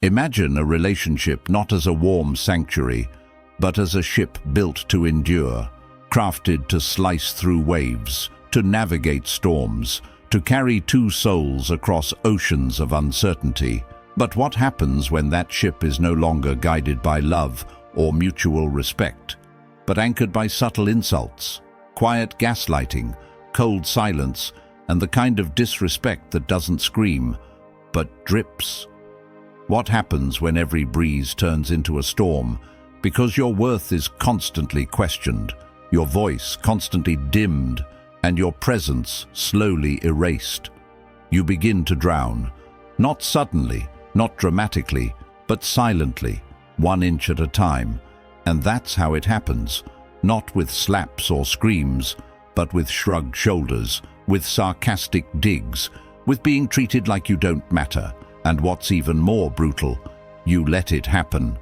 Imagine a relationship not as a warm sanctuary, but as a ship built to endure, crafted to slice through waves, to navigate storms, to carry two souls across oceans of uncertainty. But what happens when that ship is no longer guided by love or mutual respect, but anchored by subtle insults, quiet gaslighting, cold silence, and the kind of disrespect that doesn't scream, but drips? What happens when every breeze turns into a storm because your worth is constantly questioned, your voice constantly dimmed, and your presence slowly erased? You begin to drown, not suddenly, not dramatically, but silently, 1 inch at a time. And that's how it happens, not with slaps or screams, but with shrugged shoulders, with sarcastic digs, with being treated like you don't matter. And what's even more brutal, you let it happen.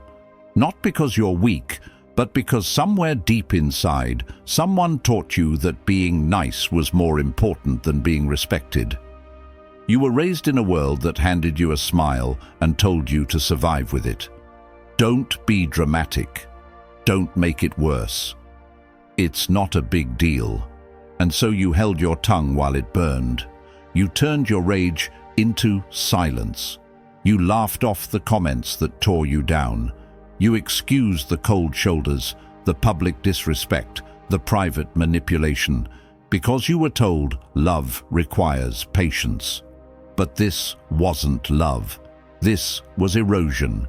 Not because you're weak, but because somewhere deep inside, someone taught you that being nice was more important than being respected. You were raised in a world that handed you a smile and told you to survive with it. Don't be dramatic. Don't make it worse. It's not a big deal. And so you held your tongue while it burned. You turned your rage into silence. You laughed off the comments that tore you down. You excused the cold shoulders, the public disrespect, the private manipulation, because you were told love requires patience. But this wasn't love. This was erosion.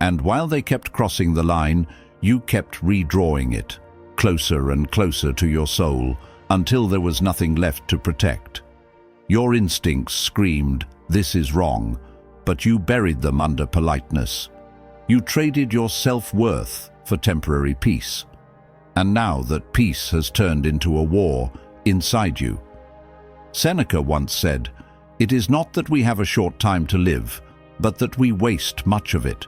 And while they kept crossing the line, you kept redrawing it, closer and closer to your soul, until there was nothing left to protect. Your instincts screamed, "This is wrong," but you buried them under politeness. You traded your self-worth for temporary peace. And now that peace has turned into a war inside you. Seneca once said, "It is not that we have a short time to live, but that we waste much of it."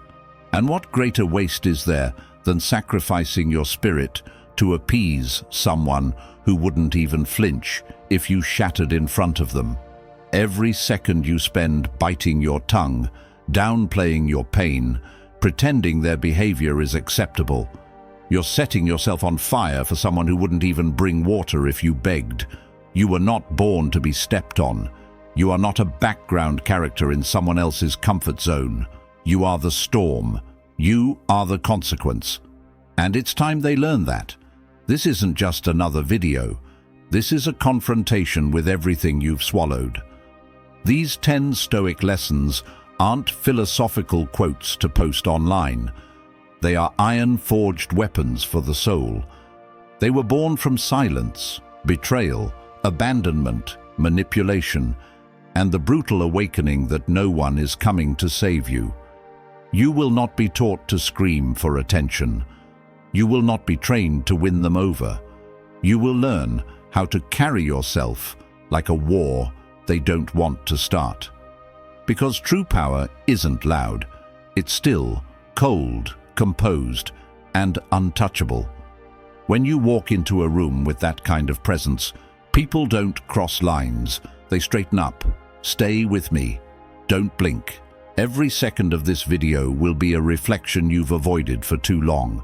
And what greater waste is there than sacrificing your spirit to appease someone who wouldn't even flinch if you shattered in front of them? Every second you spend biting your tongue, downplaying your pain, pretending their behavior is acceptable, you're setting yourself on fire for someone who wouldn't even bring water if you begged. You were not born to be stepped on. You are not a background character in someone else's comfort zone. You are the storm. You are the consequence. And it's time they learn that. This isn't just another video. This is a confrontation with everything you've swallowed. These 10 Stoic lessons aren't philosophical quotes to post online. They are iron-forged weapons for the soul. They were born from silence, betrayal, abandonment, manipulation, and the brutal awakening that no one is coming to save you. You will not be taught to scream for attention. You will not be trained to win them over. You will learn how to carry yourself like a war they don't want to start. Because true power isn't loud. It's still, cold, composed, and untouchable. When you walk into a room with that kind of presence, people don't cross lines. They straighten up. Stay with me. Don't blink. Every second of this video will be a reflection you've avoided for too long.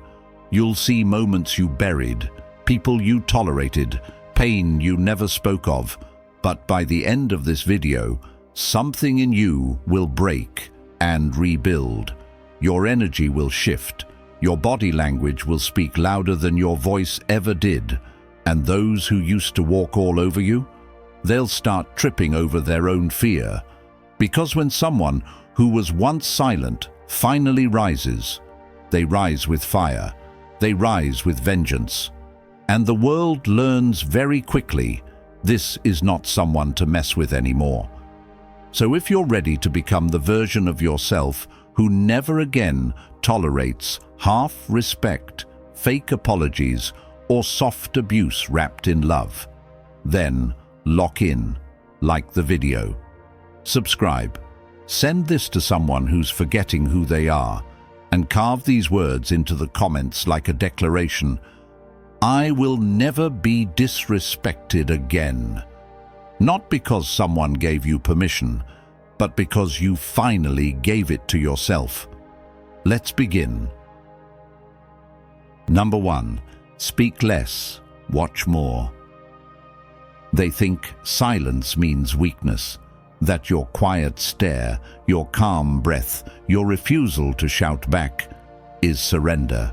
You'll see moments you buried, people you tolerated, pain you never spoke of. But by the end of this video, something in you will break and rebuild. Your energy will shift. Your body language will speak louder than your voice ever did. And those who used to walk all over you, they'll start tripping over their own fear. Because when someone who was once silent finally rises, they rise with fire. They rise with vengeance. And the world learns very quickly, this is not someone to mess with anymore. So if you're ready to become the version of yourself who never again tolerates half respect, fake apologies, or soft abuse wrapped in love, then lock in, like the video. Subscribe. Send this to someone who's forgetting who they are, and carve these words into the comments like a declaration. I will never be disrespected again. Not because someone gave you permission, but because you finally gave it to yourself. Let's begin. Number 1. Speak less, watch more. They think silence means weakness, that your quiet stare, your calm breath, your refusal to shout back is surrender.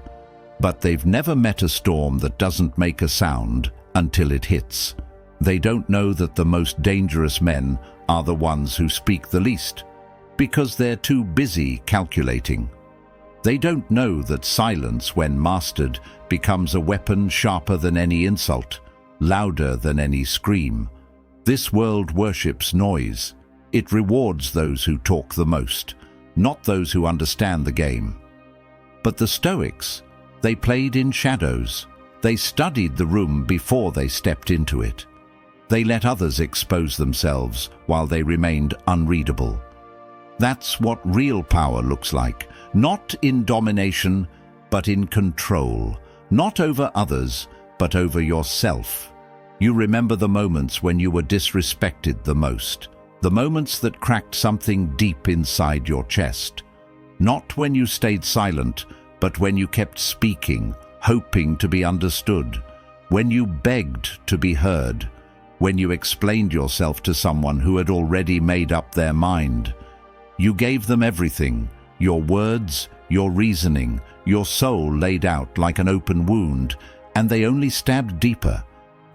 But they've never met a storm that doesn't make a sound until it hits. They don't know that the most dangerous men are the ones who speak the least, because they're too busy calculating. They don't know that silence, when mastered, becomes a weapon sharper than any insult, louder than any scream. This world worships noise. It rewards those who talk the most, not those who understand the game. But the Stoics, they played in shadows. They studied the room before they stepped into it. They let others expose themselves while they remained unreadable. That's what real power looks like, not in domination, but in control, not over others, but over yourself. You remember the moments when you were disrespected the most, the moments that cracked something deep inside your chest. Not when you stayed silent, but when you kept speaking, hoping to be understood, when you begged to be heard, when you explained yourself to someone who had already made up their mind. You gave them everything, your words, your reasoning, your soul laid out like an open wound, and they only stabbed deeper.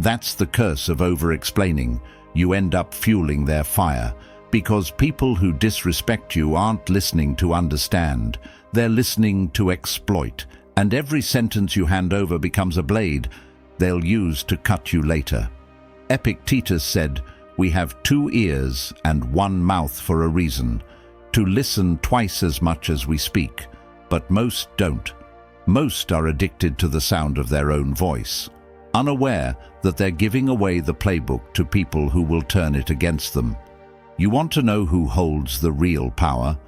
That's the curse of over-explaining. You end up fueling their fire, because people who disrespect you aren't listening to understand. They're listening to exploit, and every sentence you hand over becomes a blade they'll use to cut you later. Epictetus said, "We have 2 ears and 1 mouth for a reason, to listen twice as much as we speak, but most don't. Most are addicted to the sound of their own voice, unaware that they're giving away the playbook to people who will turn it against them." You want to know who holds the real power?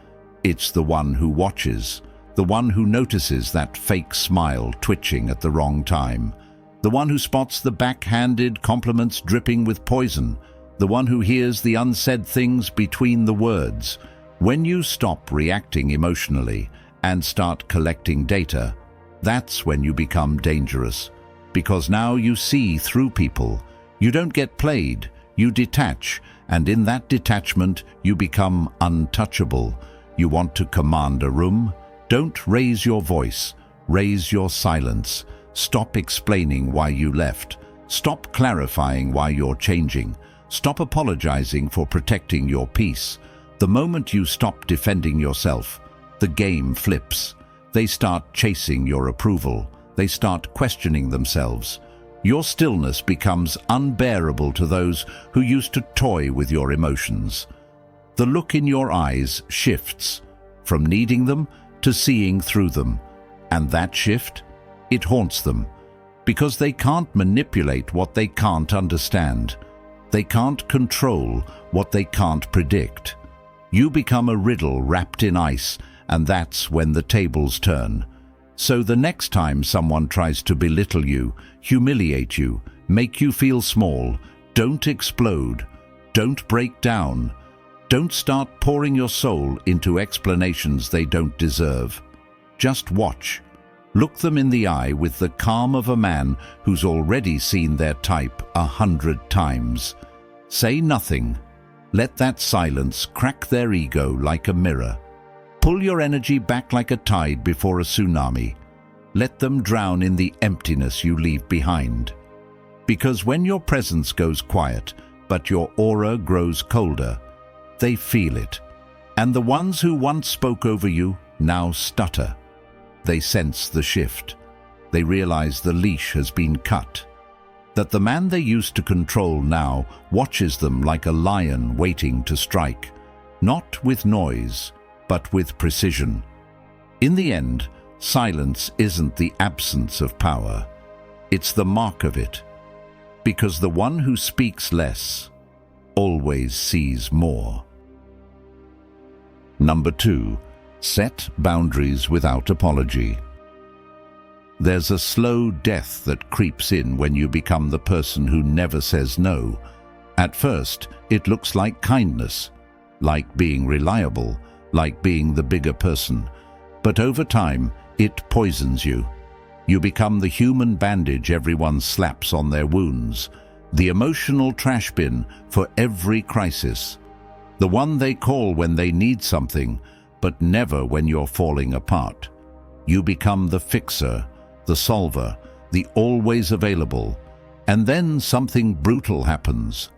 It's the one who watches, the one who notices that fake smile twitching at the wrong time, the one who spots the backhanded compliments dripping with poison, the one who hears the unsaid things between the words. When you stop reacting emotionally and start collecting data, that's when you become dangerous. Because now you see through people. You don't get played, you detach, and in that detachment you become untouchable. You want to command a room? Don't raise your voice, raise your silence. Stop explaining why you left. Stop clarifying why you're changing. Stop apologizing for protecting your peace. The moment you stop defending yourself, the game flips. They start chasing your approval. They start questioning themselves. Your stillness becomes unbearable to those who used to toy with your emotions. The look in your eyes shifts from needing them to seeing through them. And that shift, it haunts them, because they can't manipulate what they can't understand. They can't control what they can't predict. You become a riddle wrapped in ice, and that's when the tables turn. So the next time someone tries to belittle you, humiliate you, make you feel small, don't explode, don't break down, don't start pouring your soul into explanations they don't deserve. Just watch. Look them in the eye with the calm of a man who's already seen their type 100 times. Say nothing. Let that silence crack their ego like a mirror. Pull your energy back like a tide before a tsunami. Let them drown in the emptiness you leave behind. Because when your presence goes quiet, but your aura grows colder, they feel it. And the ones who once spoke over you now stutter. They sense the shift. They realize the leash has been cut. That the man they used to control now watches them like a lion waiting to strike, not with noise, but with precision. In the end, silence isn't the absence of power. It's the mark of it. Because the one who speaks less always sees more. Number 2. Set boundaries without apology. There's a slow death that creeps in when you become the person who never says no. At first, it looks like kindness. like being reliable, like being the bigger person. But over time, it poisons you. You become the human bandage everyone slaps on their wounds, the emotional trash bin for every crisis, the one they call when they need something, but never when you're falling apart. You become the fixer, the solver, the always available. And then something brutal happens.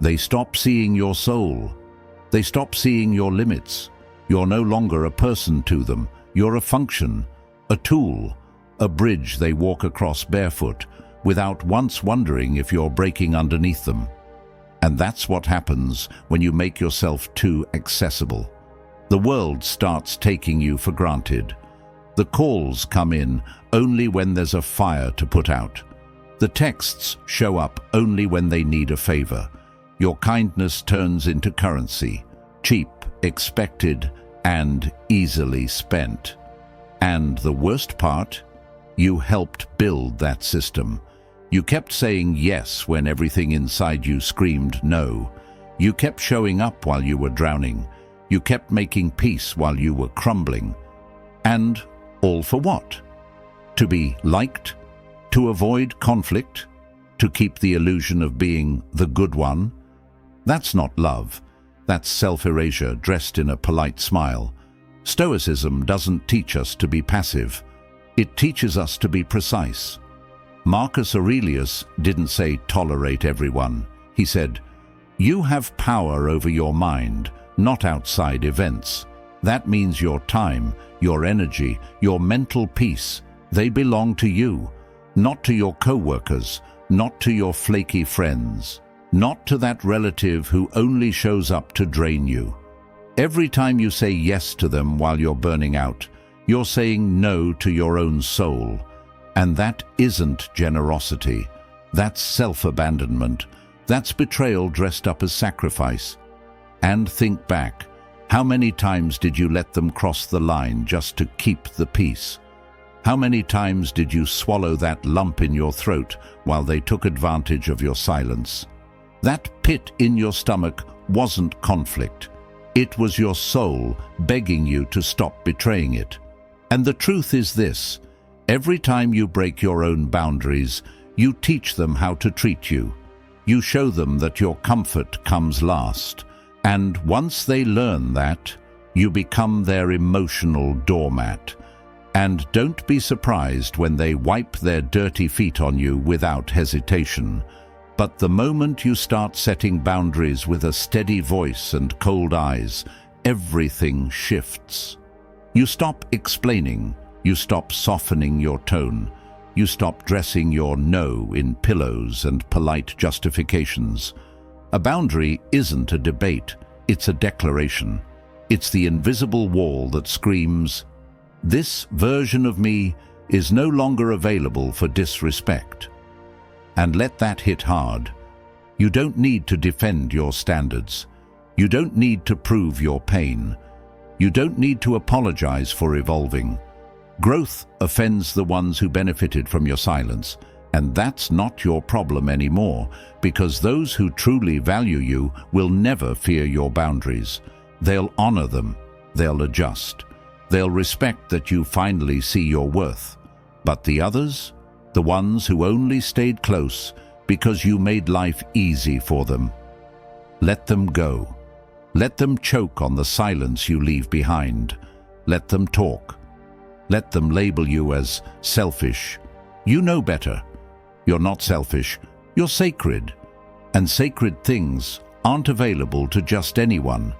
They stop seeing your soul. They stop seeing your limits. You're no longer a person to them. You're a function, a tool, a bridge they walk across barefoot, without once wondering if you're breaking underneath them. And that's what happens when you make yourself too accessible. The world starts taking you for granted. The calls come in only when there's a fire to put out. The texts show up only when they need a favor. Your kindness turns into currency, cheap, expected, and easily spent. And the worst part? You helped build that system. You kept saying yes when everything inside you screamed no. You kept showing up while you were drowning. You kept making peace while you were crumbling. And all for what? To be liked? To avoid conflict? To keep the illusion of being the good one? That's not love. That's self-erasure dressed in a polite smile. Stoicism doesn't teach us to be passive. It teaches us to be precise. Marcus Aurelius didn't say tolerate everyone. He said, you have power over your mind, not outside events. That means your time, your energy, your mental peace. They belong to you, not to your co-workers, not to your flaky friends, not to that relative who only shows up to drain you. Every time you say yes to them while you're burning out, you're saying no to your own soul. And that isn't generosity. That's self-abandonment. That's betrayal dressed up as sacrifice. And think back. How many times did you let them cross the line just to keep the peace? How many times did you swallow that lump in your throat while they took advantage of your silence? That pit in your stomach wasn't conflict. It was your soul begging you to stop betraying it. And the truth is this: every time you break your own boundaries, you teach them how to treat you. You show them that your comfort comes last. And once they learn that, you become their emotional doormat. And don't be surprised when they wipe their dirty feet on you without hesitation. But the moment you start setting boundaries with a steady voice and cold eyes, everything shifts. You stop explaining. You stop softening your tone. You stop dressing your no in pillows and polite justifications. A boundary isn't a debate, it's a declaration. It's the invisible wall that screams, "This version of me is no longer available for disrespect." And let that hit hard. You don't need to defend your standards. You don't need to prove your pain. You don't need to apologize for evolving. Growth offends the ones who benefited from your silence, and that's not your problem anymore, because those who truly value you will never fear your boundaries. They'll honor them. They'll adjust. They'll respect that you finally see your worth. But the others? The ones who only stayed close because you made life easy for them. Let them go. Let them choke on the silence you leave behind. Let them talk. Let them label you as selfish. You know better. You're not selfish. You're sacred. And sacred things aren't available to just anyone.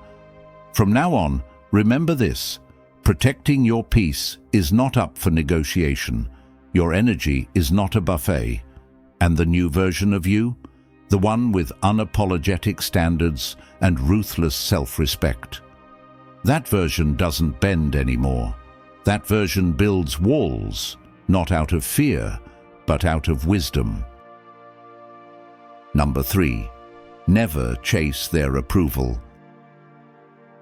From now on, remember this: protecting your peace is not up for negotiation. Your energy is not a buffet. And the new version of you? The one with unapologetic standards and ruthless self-respect. That version doesn't bend anymore. That version builds walls, not out of fear, but out of wisdom. Number 3. Never chase their approval.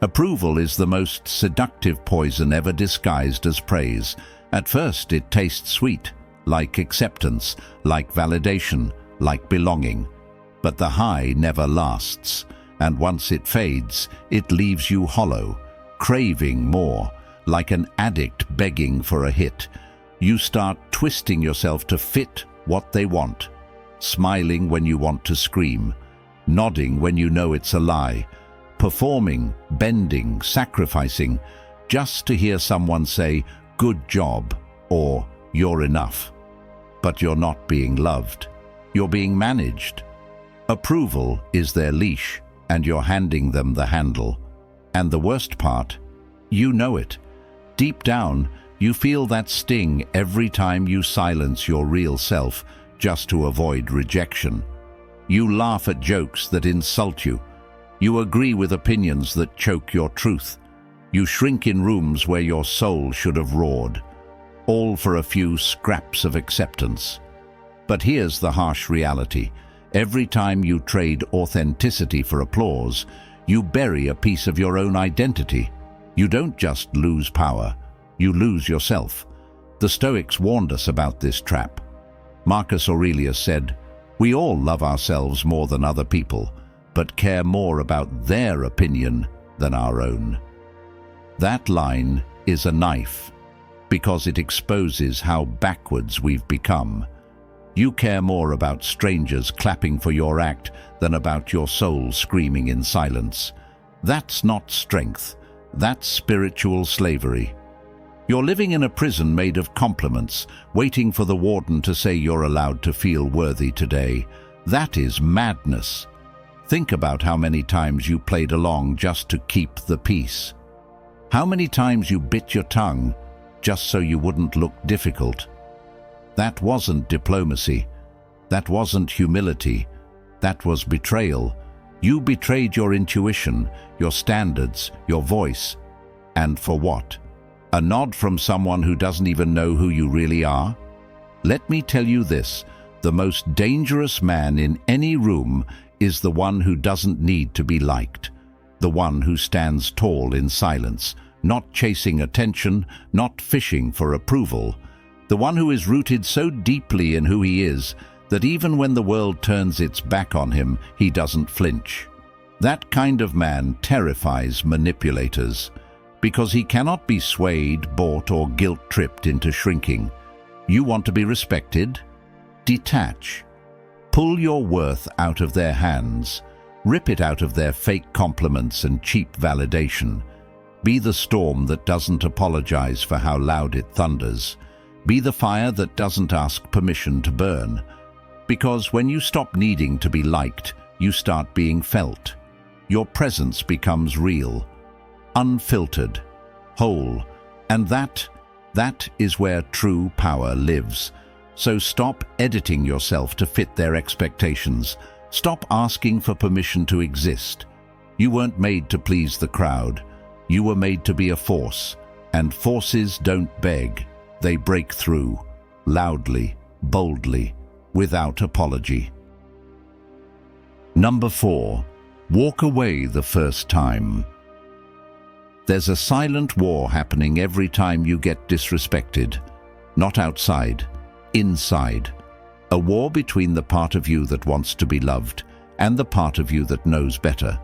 Approval is the most seductive poison ever disguised as praise. At first it tastes sweet, like acceptance, like validation, like belonging. But the high never lasts, and once it fades, it leaves you hollow, craving more, like an addict begging for a hit. You start twisting yourself to fit what they want, smiling when you want to scream, nodding when you know it's a lie, performing, bending, sacrificing, just to hear someone say, "Good job," or "You're enough." But you're not being loved. You're being managed. Approval is their leash, and you're handing them the handle. And the worst part, you know it. Deep down, you feel that sting every time you silence your real self just to avoid rejection. You laugh at jokes that insult you. You agree with opinions that choke your truth. You shrink in rooms where your soul should have roared, all for a few scraps of acceptance. But here's the harsh reality. Every time you trade authenticity for applause, you bury a piece of your own identity. You don't just lose power, you lose yourself. The Stoics warned us about this trap. Marcus Aurelius said, "We all love ourselves more than other people, but care more about their opinion than our own." That line is a knife, because it exposes how backwards we've become. You care more about strangers clapping for your act than about your soul screaming in silence. That's not strength. That's spiritual slavery. You're living in a prison made of compliments, waiting for the warden to say you're allowed to feel worthy today. That is madness. Think about how many times you played along just to keep the peace. How many times you bit your tongue just so you wouldn't look difficult. That wasn't diplomacy. That wasn't humility. That was betrayal. You betrayed your intuition, your standards, your voice. And for what? A nod from someone who doesn't even know who you really are? Let me tell you this, the most dangerous man in any room is the one who doesn't need to be liked, the one who stands tall in silence, not chasing attention, not fishing for approval, the one who is rooted so deeply in who he is that even when the world turns its back on him, he doesn't flinch. That kind of man terrifies manipulators, because he cannot be swayed, bought, or guilt-tripped into shrinking. You want to be respected? Detach. Pull your worth out of their hands. Rip it out of their fake compliments and cheap validation. Be the storm that doesn't apologize for how loud it thunders. Be the fire that doesn't ask permission to burn. Because when you stop needing to be liked, you start being felt. Your presence becomes real, unfiltered, whole, and that is where true power lives. So stop editing yourself to fit their expectations. Stop asking for permission to exist. You weren't made to please the crowd. You were made to be a force, and forces don't beg. They break through, loudly, boldly, without apology. Number 4. Walk away the first time. There's a silent war happening every time you get disrespected. Not outside, inside. A war between the part of you that wants to be loved and the part of you that knows better.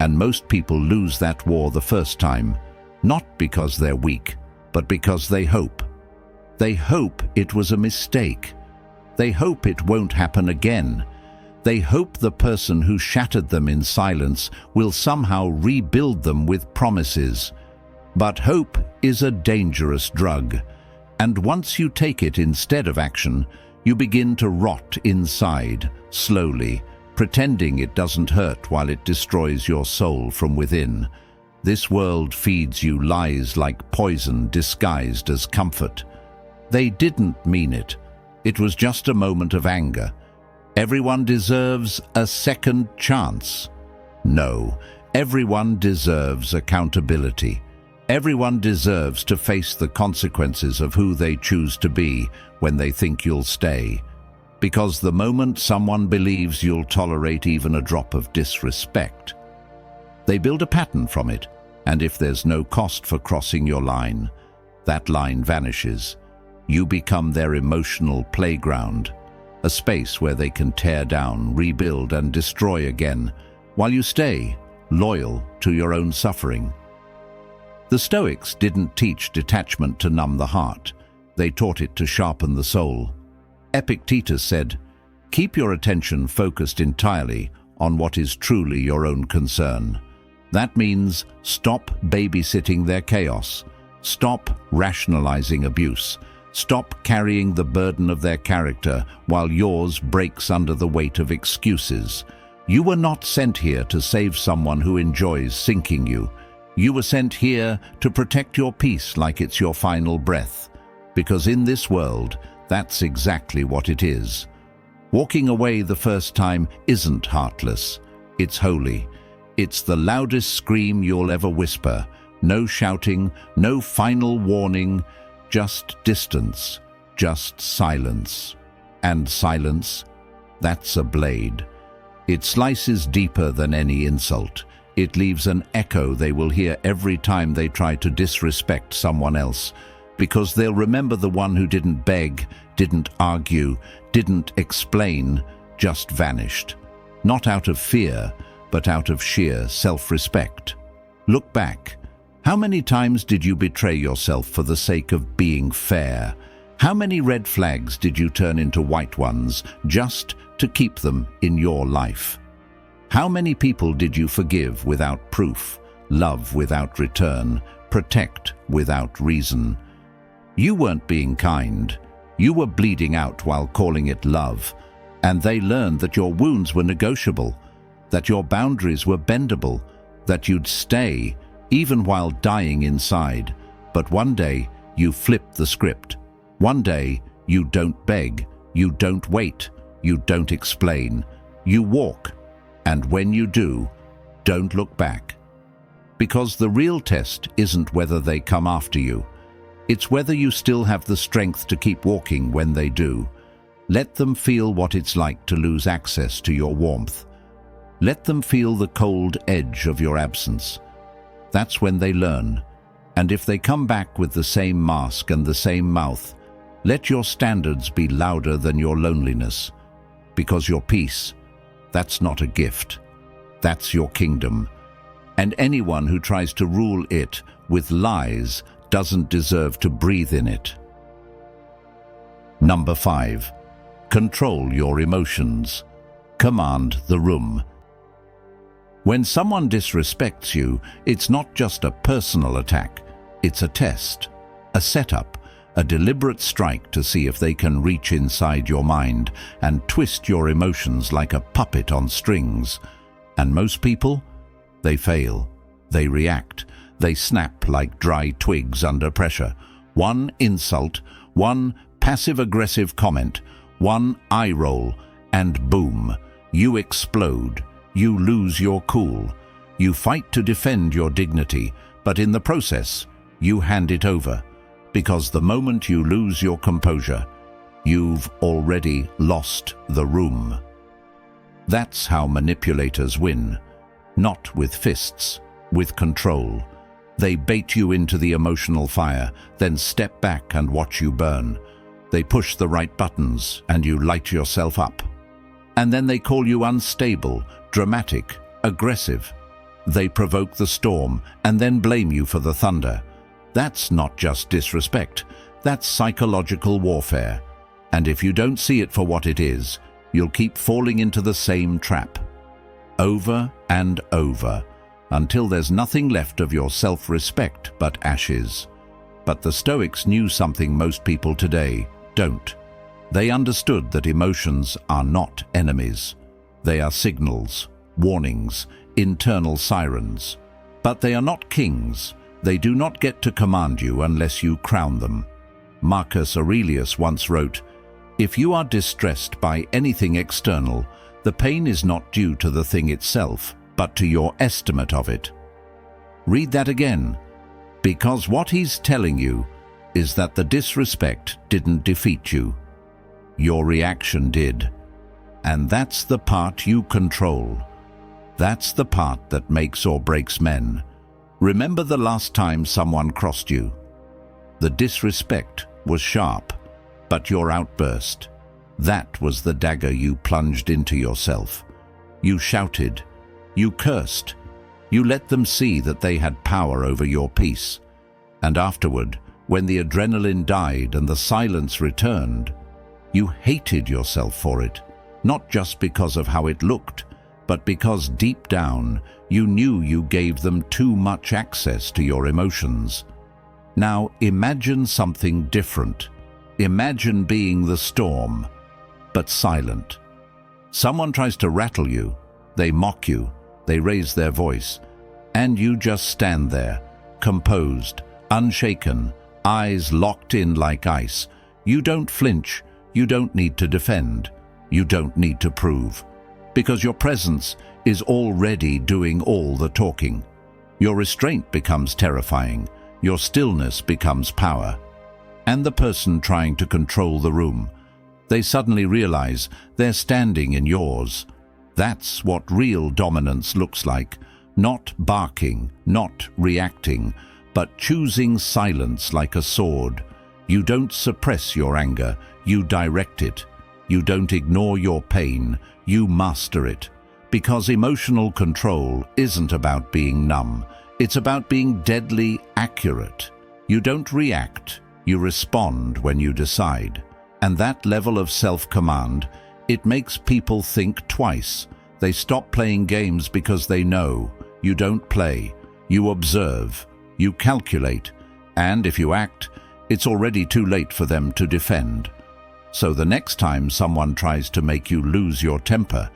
And most people lose that war the first time, not because they're weak, but because they hope. They hope it was a mistake. They hope it won't happen again. They hope the person who shattered them in silence will somehow rebuild them with promises. But hope is a dangerous drug, and once you take it instead of action, you begin to rot inside, slowly, pretending it doesn't hurt while it destroys your soul from within. This world feeds you lies like poison disguised as comfort. They didn't mean it. It was just a moment of anger. Everyone deserves a second chance. No, everyone deserves accountability. Everyone deserves to face the consequences of who they choose to be when they think you'll stay. Because the moment someone believes you'll tolerate even a drop of disrespect, they build a pattern from it, and if there's no cost for crossing your line, that line vanishes. You become their emotional playground, a space where they can tear down, rebuild, and destroy again. While you stay, loyal to your own suffering. The Stoics didn't teach detachment to numb the heart. They taught it to sharpen the soul. Epictetus said, "Keep your attention focused entirely on what is truly your own concern." That means stop babysitting their chaos. Stop rationalizing abuse. Stop carrying the burden of their character while yours breaks under the weight of excuses. You were not sent here to save someone who enjoys sinking you. You were sent here to protect your peace like it's your final breath. Because in this world, that's exactly what it is. Walking away the first time isn't heartless. It's holy. It's the loudest scream you'll ever whisper. No shouting, no final warning, just distance, just silence. And silence, that's a blade. It slices deeper than any insult. It leaves an echo they will hear every time they try to disrespect someone else, because they'll remember the one who didn't beg, didn't argue, didn't explain, just vanished. Not out of fear, but out of sheer self-respect. Look back. How many times did you betray yourself for the sake of being fair? How many red flags did you turn into white ones just to keep them in your life? How many people did you forgive without proof, love without return, protect without reason? You weren't being kind. You were bleeding out while calling it love. And they learned that your wounds were negotiable, that your boundaries were bendable, that you'd stay even while dying inside. But one day you flip the script. One day you don't beg, you don't wait, you don't explain. You walk, and when you do, don't look back. Because the real test isn't whether they come after you. It's whether you still have the strength to keep walking when they do. Let them feel what it's like to lose access to your warmth. Let them feel the cold edge of your absence. That's when they learn. And if they come back with the same mask and the same mouth, let your standards be louder than your loneliness. Because your peace, that's not a gift. That's your kingdom. And anyone who tries to rule it with lies doesn't deserve to breathe in it. Number 5. Control your emotions. Command the room. When someone disrespects you, it's not just a personal attack. It's a test, a setup, a deliberate strike to see if they can reach inside your mind and twist your emotions like a puppet on strings. And most people, they fail. They react. They snap like dry twigs under pressure. One insult, one passive-aggressive comment, one eye roll, and boom, you explode. You lose your cool. You fight to defend your dignity, but in the process, you hand it over. Because the moment you lose your composure, you've already lost the room. That's how manipulators win. Not with fists, with control. They bait you into the emotional fire, then step back and watch you burn. They push the right buttons, and you light yourself up. And then they call you unstable, dramatic, aggressive. They provoke the storm and then blame you for the thunder. That's not just disrespect, that's psychological warfare. And if you don't see it for what it is, you'll keep falling into the same trap. Over and over, until there's nothing left of your self-respect but ashes. But the Stoics knew something most people today don't. They understood that emotions are not enemies. They are signals, warnings, internal sirens. But they are not kings. They do not get to command you unless you crown them. Marcus Aurelius once wrote, "If you are distressed by anything external, the pain is not due to the thing itself, but to your estimate of it." Read that again. Because what he's telling you is that the disrespect didn't defeat you. Your reaction did. And that's the part you control. That's the part that makes or breaks men. Remember the last time someone crossed you. The disrespect was sharp, but your outburst, that was the dagger you plunged into yourself. You shouted, you cursed, You let them see that they had power over your peace. And afterward, when the adrenaline died and the silence returned, you hated yourself for it, not just because of how it looked, but because deep down you knew you gave them too much access to your emotions. Now imagine something different. Imagine being the storm, but silent. Someone tries to rattle you, they mock you, they raise their voice, and you just stand there, composed, unshaken, eyes locked in like ice. You don't flinch, you don't need to defend, you don't need to prove, because your presence is already doing all the talking. Your restraint becomes terrifying, your stillness becomes power. And the person trying to control the room, they suddenly realize they're standing in yours. That's what real dominance looks like. Not barking, not reacting, but choosing silence like a sword. You don't suppress your anger, you direct it. You don't ignore your pain, you master it. Because emotional control isn't about being numb, it's about being deadly accurate. You don't react, you respond when you decide. And that level of self-command, it makes people think twice. They stop playing games because they know. You don't play, you observe, you calculate, and if you act, it's already too late for them to defend. So the next time someone tries to make you lose your temper,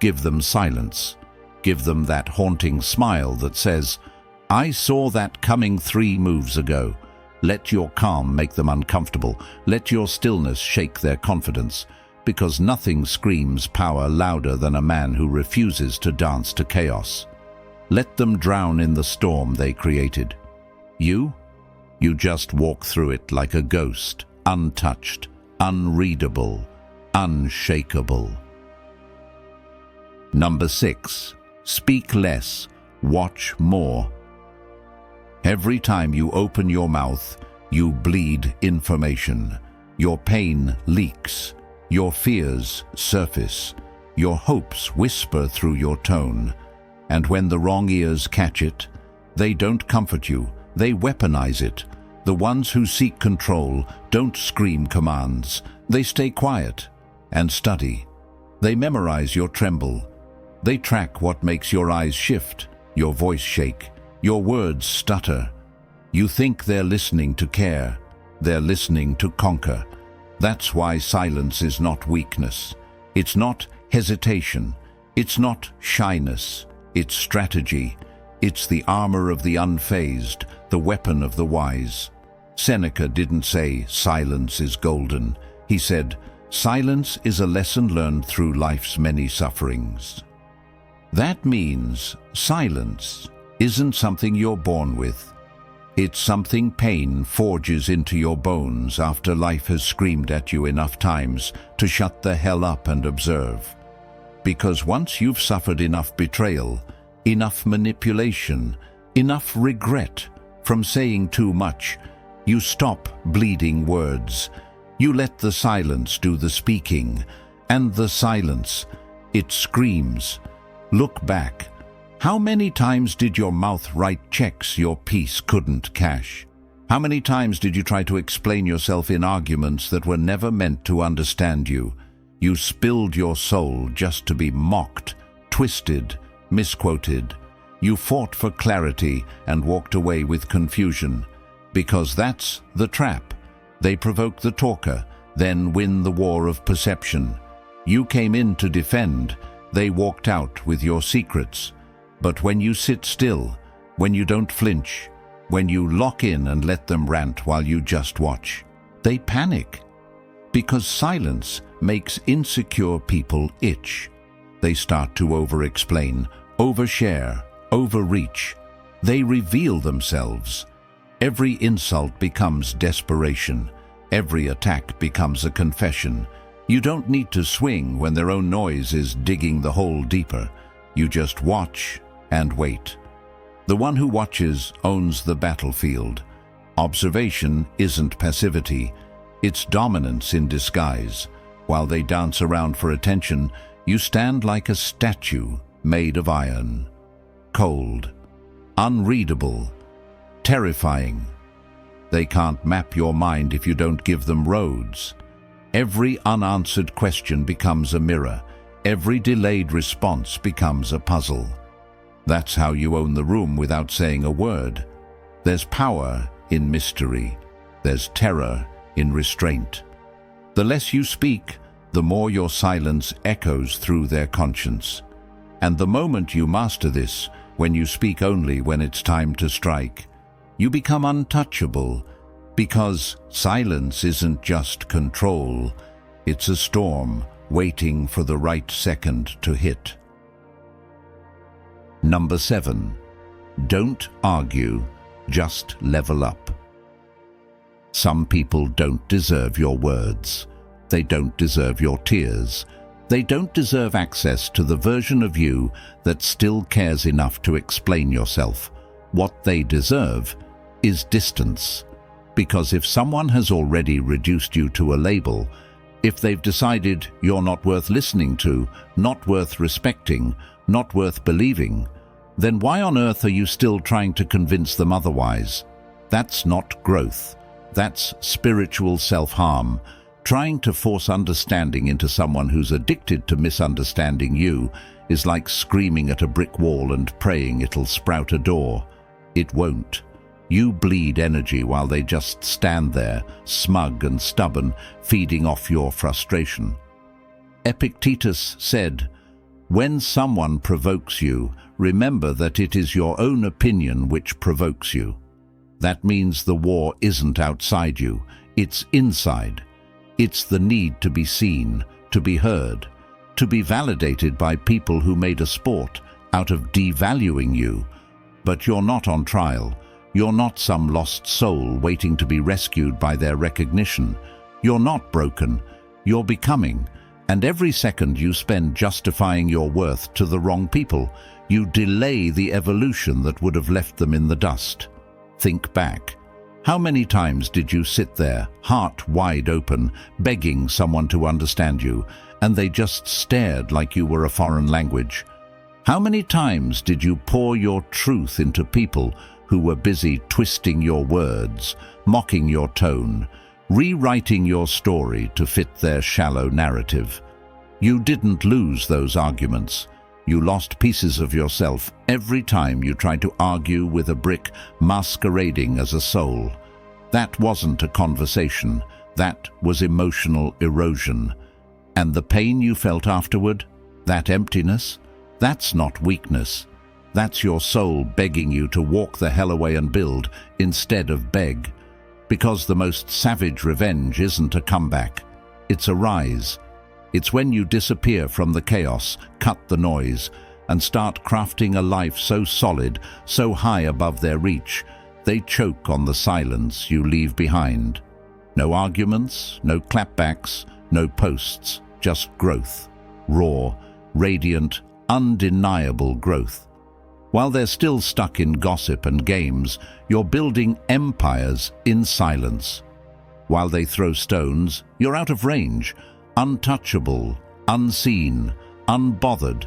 give them silence. Give them that haunting smile that says, "I saw that coming 3 moves ago." Let your calm make them uncomfortable. Let your stillness shake their confidence, because nothing screams power louder than a man who refuses to dance to chaos. Let them drown in the storm they created. You just walk through it like a ghost, untouched, unreadable, unshakable. Number 6. Speak less, watch more. Every time you open your mouth, you bleed information. Your pain leaks. Your fears surface. Your hopes whisper through your tone. And when the wrong ears catch it, they don't comfort you, they weaponize it. The ones who seek control don't scream commands. They stay quiet and study. They memorize your tremble. They track what makes your eyes shift, your voice shake, your words stutter. You think they're listening to care. They're listening to conquer. That's why silence is not weakness. It's not hesitation. It's not shyness. It's strategy. It's the armor of the unfazed, the weapon of the wise. Seneca didn't say silence is golden. He said, silence is a lesson learned through life's many sufferings. That means silence isn't something you're born with. It's something pain forges into your bones after life has screamed at you enough times to shut the hell up and observe. Because once you've suffered enough betrayal, enough manipulation, enough regret from saying too much, you stop bleeding words. You let the silence do the speaking, and the silence, it screams. Look back. How many times did your mouth write checks your peace couldn't cash? How many times did you try to explain yourself in arguments that were never meant to understand you? You spilled your soul just to be mocked, twisted, misquoted. You fought for clarity and walked away with confusion. Because that's the trap. They provoke the talker, then win the war of perception. You came in to defend. They walked out with your secrets. But when you sit still, when you don't flinch, when you lock in and let them rant while you just watch, they panic. Because silence makes insecure people itch. They start to over-explain, overshare, overreach. They reveal themselves. Every insult becomes desperation. Every attack becomes a confession. You don't need to swing when their own noise is digging the hole deeper. You just watch and wait. The one who watches owns the battlefield. Observation isn't passivity. It's dominance in disguise. While they dance around for attention, you stand like a statue made of iron. Cold, unreadable, terrifying. They can't map your mind if you don't give them roads. Every unanswered question becomes a mirror. Every delayed response becomes a puzzle. That's how you own the room without saying a word. There's power in mystery. There's terror in restraint. The less you speak, the more your silence echoes through their conscience. And the moment you master this, when you speak only when it's time to strike, you become untouchable, because silence isn't just control, it's a storm waiting for the right second to hit. Number 7. Don't argue, just level up. Some people don't deserve your words. They don't deserve your tears. They don't deserve access to the version of you that still cares enough to explain yourself. What they deserve is distance. Because if someone has already reduced you to a label, if they've decided you're not worth listening to, not worth respecting, not worth believing, then why on earth are you still trying to convince them otherwise? That's not growth. That's spiritual self-harm. Trying to force understanding into someone who's addicted to misunderstanding you is like screaming at a brick wall and praying it'll sprout a door. It won't. You bleed energy while they just stand there, smug and stubborn, feeding off your frustration. Epictetus said, "When someone provokes you, remember that it is your own opinion which provokes you." That means the war isn't outside you, it's inside. It's the need to be seen, to be heard, to be validated by people who made a sport out of devaluing you. But you're not on trial. You're not some lost soul waiting to be rescued by their recognition. You're not broken. You're becoming. And every second you spend justifying your worth to the wrong people, you delay the evolution that would have left them in the dust. Think back. How many times did you sit there, heart wide open, begging someone to understand you, and they just stared like you were a foreign language? How many times did you pour your truth into people who were busy twisting your words, mocking your tone, rewriting your story to fit their shallow narrative? You didn't lose those arguments. You lost pieces of yourself every time you tried to argue with a brick masquerading as a soul. That wasn't a conversation. That was emotional erosion. And the pain you felt afterward, that emptiness, that's not weakness. That's your soul begging you to walk the hell away and build instead of beg. Because the most savage revenge isn't a comeback. It's a rise. It's when you disappear from the chaos, cut the noise, and start crafting a life so solid, so high above their reach, they choke on the silence you leave behind. No arguments, no clapbacks, no posts, just growth. Raw, radiant, undeniable growth. While they're still stuck in gossip and games, you're building empires in silence. While they throw stones, you're out of range, untouchable, unseen, unbothered.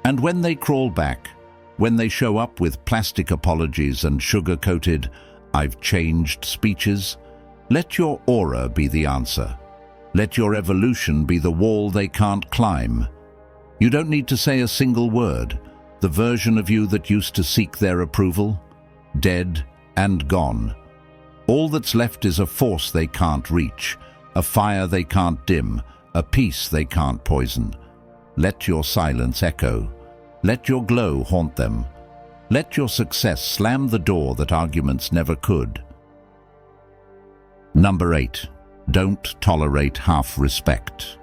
And when they crawl back, when they show up with plastic apologies and sugar-coated, "I've changed" speeches, let your aura be the answer. Let your evolution be the wall they can't climb. You don't need to say a single word. The version of you that used to seek their approval, dead and gone. All that's left is a force they can't reach, a fire they can't dim, a peace they can't poison. Let your silence echo. Let your glow haunt them. Let your success slam the door that arguments never could. Number 8. Don't tolerate half-respect.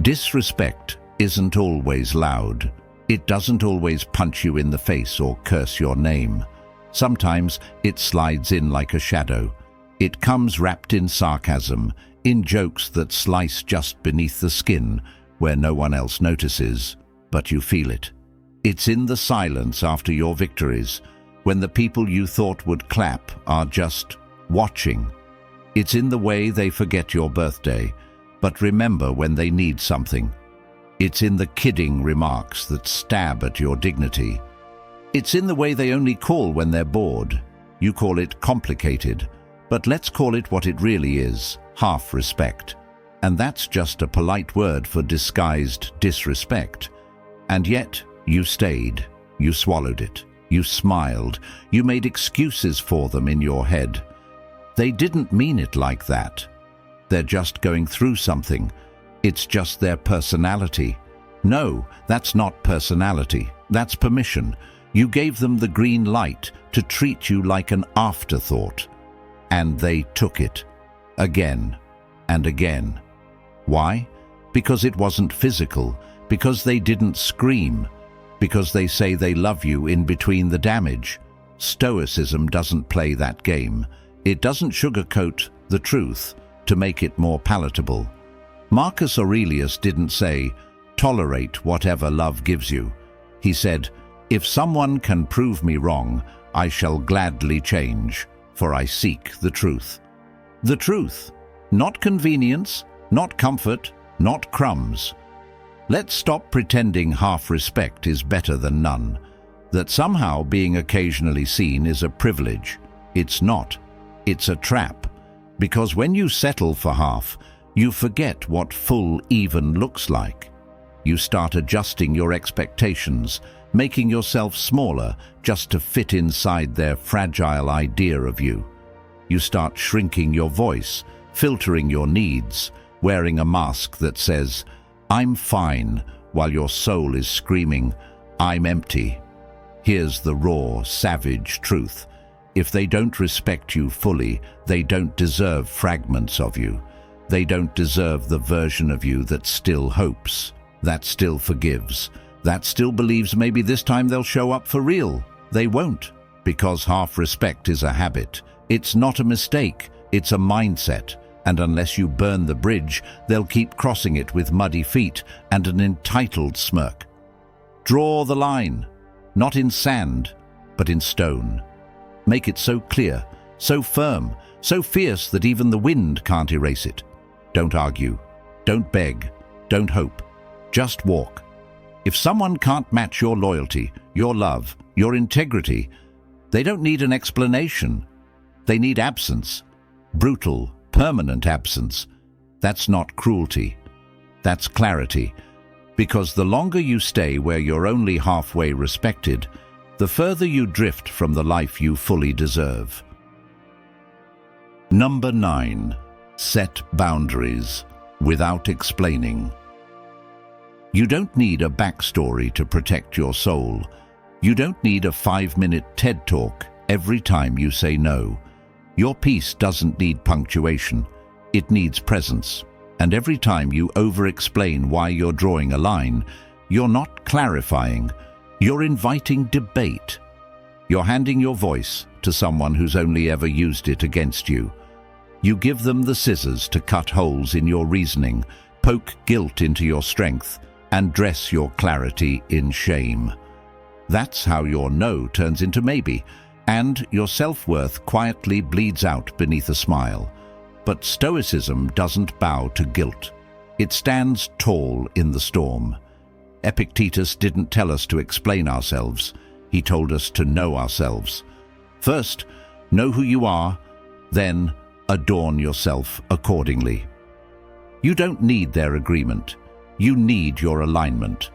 Disrespect isn't always loud. It doesn't always punch you in the face or curse your name. Sometimes it slides in like a shadow. It comes wrapped in sarcasm, in jokes that slice just beneath the skin, where no one else notices, but you feel it. It's in the silence after your victories, when the people you thought would clap are just watching. It's in the way they forget your birthday, but remember when they need something. It's in the kidding remarks that stab at your dignity. It's in the way they only call when they're bored. You call it complicated, but let's call it what it really is, half respect. And that's just a polite word for disguised disrespect. And yet, you stayed, you swallowed it, you smiled, you made excuses for them in your head. They didn't mean it like that. They're just going through something. It's just their personality. No, that's not personality. That's permission. You gave them the green light to treat you like an afterthought. And they took it. Again and again. Why? Because it wasn't physical. Because they didn't scream. Because they say they love you in between the damage. Stoicism doesn't play that game. It doesn't sugarcoat the truth to make it more palatable. Marcus Aurelius didn't say, "Tolerate whatever love gives you." He said, "If someone can prove me wrong, I shall gladly change, for I seek the truth." The truth, not convenience, not comfort, not crumbs. Let's stop pretending half respect is better than none, that somehow being occasionally seen is a privilege. It's not. It's a trap. Because when you settle for half, you forget what full even looks like. You start adjusting your expectations, making yourself smaller just to fit inside their fragile idea of you. You start shrinking your voice, filtering your needs, wearing a mask that says, "I'm fine," while your soul is screaming, "I'm empty." Here's the raw, savage truth. If they don't respect you fully, they don't deserve fragments of you. They don't deserve the version of you that still hopes, that still forgives, that still believes maybe this time they'll show up for real. They won't, because half respect is a habit. It's not a mistake, it's a mindset. And unless you burn the bridge, they'll keep crossing it with muddy feet and an entitled smirk. Draw the line, not in sand, but in stone. Make it so clear, so firm, so fierce that even the wind can't erase it. Don't argue, don't beg, don't hope, just walk. If someone can't match your loyalty, your love, your integrity, they don't need an explanation. They need absence, brutal, permanent absence. That's not cruelty. That's clarity. Because the longer you stay where you're only halfway respected, the further you drift from the life you fully deserve. Number 9. Set boundaries without explaining. You don't need a backstory to protect your soul. You don't need a 5-minute TED Talk every time you say no. Your peace doesn't need punctuation. It needs presence. And every time you over-explain why you're drawing a line, you're not clarifying. You're inviting debate. You're handing your voice to someone who's only ever used it against you. You give them the scissors to cut holes in your reasoning, poke guilt into your strength, and dress your clarity in shame. That's how your no turns into maybe, and your self-worth quietly bleeds out beneath a smile. But Stoicism doesn't bow to guilt. It stands tall in the storm. Epictetus didn't tell us to explain ourselves. He told us to know ourselves. First, know who you are, then adorn yourself accordingly. You don't need their agreement. You need your alignment.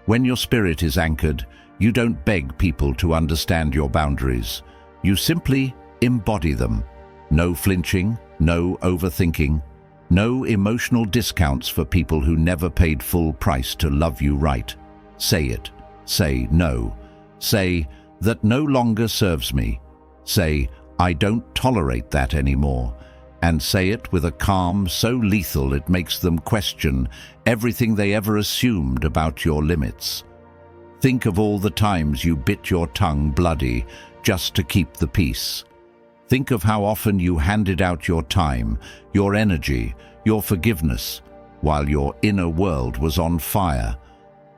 When your spirit is anchored, you don't beg people to understand your boundaries. You simply embody them. No flinching, no overthinking, no emotional discounts for people who never paid full price to love you right. Say it. Say no. Say, that no longer serves me. Say, I don't tolerate that anymore. And say it with a calm so lethal it makes them question everything they ever assumed about your limits. Think of all the times you bit your tongue bloody just to keep the peace. Think of how often you handed out your time, your energy, your forgiveness, while your inner world was on fire.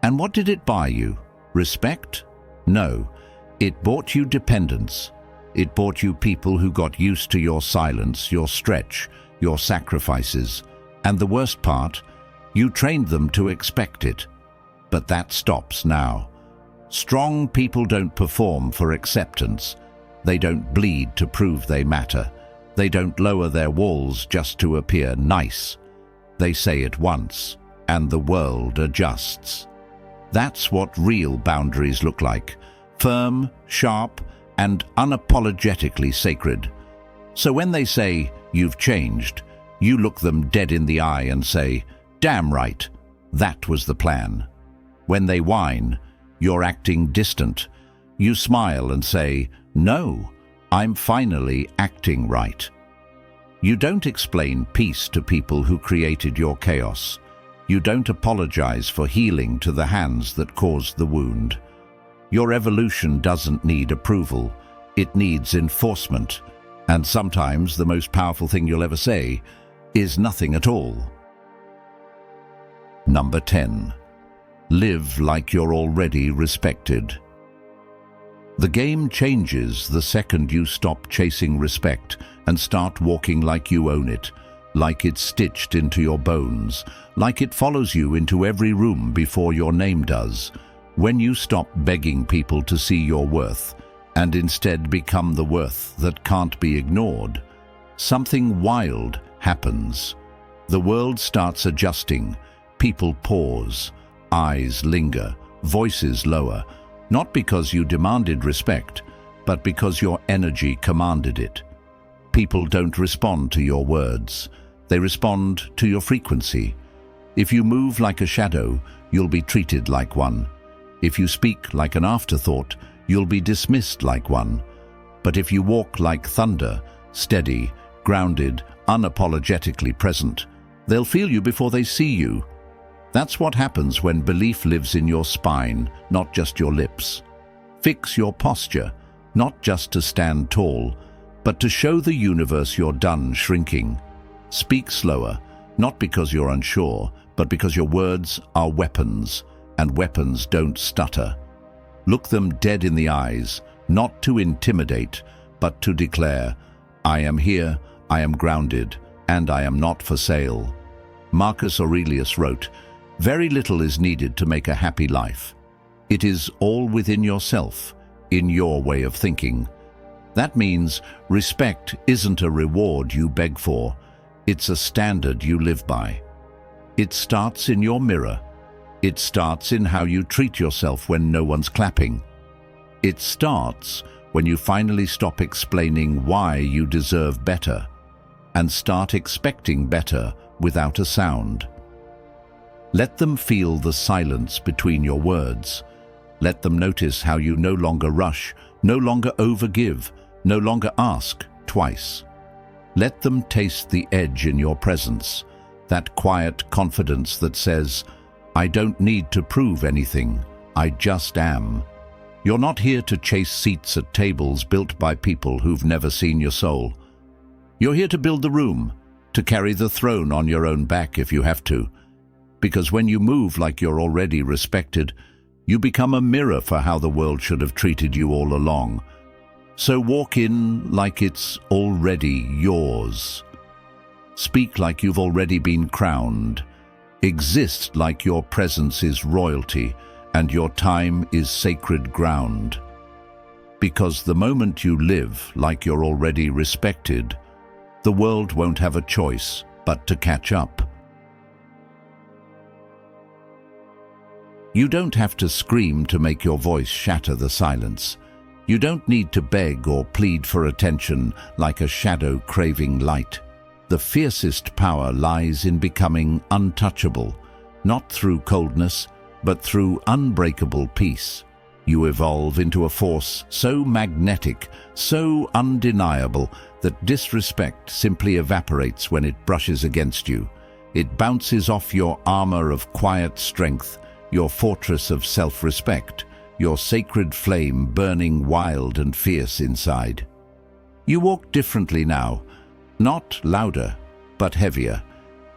And what did it buy you? Respect? No. It bought you dependence. It bought you people who got used to your silence, your stretch, your sacrifices. And the worst part, you trained them to expect it. But that stops now. Strong people don't perform for acceptance. They don't bleed to prove they matter. They don't lower their walls just to appear nice. They say it once, and the world adjusts. That's what real boundaries look like: firm, sharp, and unapologetically sacred. So when they say, "You've changed," you look them dead in the eye and say, "Damn right, that was the plan." When they whine, "You're acting distant," you smile and say, "No, I'm finally acting right." You don't explain peace to people who created your chaos. You don't apologize for healing to the hands that caused the wound. Your evolution doesn't need approval. It needs enforcement. And sometimes the most powerful thing you'll ever say is nothing at all. Number 10. Live like you're already respected. The game changes the second you stop chasing respect and start walking like you own it, like it's stitched into your bones, like it follows you into every room before your name does. When you stop begging people to see your worth and instead become the worth that can't be ignored, something wild happens. The world starts adjusting. People pause, eyes linger, voices lower, not because you demanded respect, but because your energy commanded it. People don't respond to your words. They respond to your frequency. If you move like a shadow, you'll be treated like one. If you speak like an afterthought, you'll be dismissed like one. But if you walk like thunder, steady, grounded, unapologetically present, they'll feel you before they see you. That's what happens when belief lives in your spine, not just your lips. Fix your posture, not just to stand tall, but to show the universe you're done shrinking. Speak slower, not because you're unsure, but because your words are weapons, and weapons don't stutter. Look them dead in the eyes, not to intimidate, but to declare, "I am here, I am grounded, and I am not for sale." Marcus Aurelius wrote, "Very little is needed to make a happy life. It is all within yourself, in your way of thinking." That means respect isn't a reward you beg for. It's a standard you live by. It starts in your mirror. It starts in how you treat yourself when no one's clapping. It starts when you finally stop explaining why you deserve better and start expecting better without a sound. Let them feel the silence between your words. Let them notice how you no longer rush, no longer overgive, no longer ask twice. Let them taste the edge in your presence, that quiet confidence that says, "I don't need to prove anything, I just am." You're not here to chase seats at tables built by people who've never seen your soul. You're here to build the room, to carry the throne on your own back if you have to. Because when you move like you're already respected, you become a mirror for how the world should have treated you all along. So walk in like it's already yours. Speak like you've already been crowned. Exist like your presence is royalty and your time is sacred ground. Because the moment you live like you're already respected, the world won't have a choice but to catch up. You don't have to scream to make your voice shatter the silence. You don't need to beg or plead for attention like a shadow craving light. The fiercest power lies in becoming untouchable, not through coldness, but through unbreakable peace. You evolve into a force so magnetic, so undeniable, that disrespect simply evaporates when it brushes against you. It bounces off your armor of quiet strength, your fortress of self-respect, your sacred flame burning wild and fierce inside. You walk differently now, not louder, but heavier.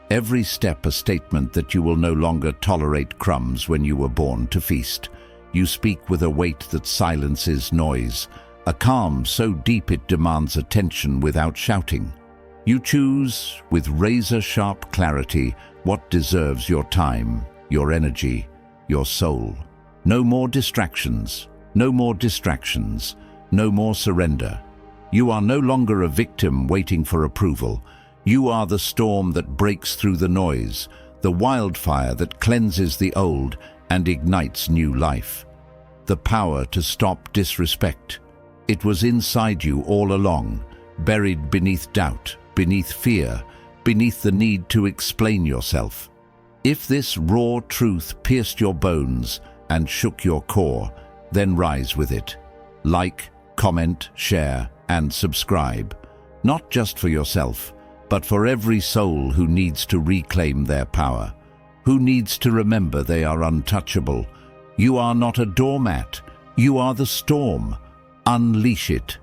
Every step a statement that you will no longer tolerate crumbs when you were born to feast. You speak with a weight that silences noise, a calm so deep it demands attention without shouting. You choose, with razor-sharp clarity, what deserves your time, your energy, your soul. No more distractions, no more distractions, no more surrender. You are no longer a victim waiting for approval. You are the storm that breaks through the noise, the wildfire that cleanses the old and ignites new life. The power to stop disrespect. It was inside you all along, buried beneath doubt, beneath fear, beneath the need to explain yourself. If this raw truth pierced your bones and shook your core, then rise with it. Like, comment, share, and subscribe. Not just for yourself, but for every soul who needs to reclaim their power, who needs to remember they are untouchable. You are not a doormat. You are the storm. Unleash it.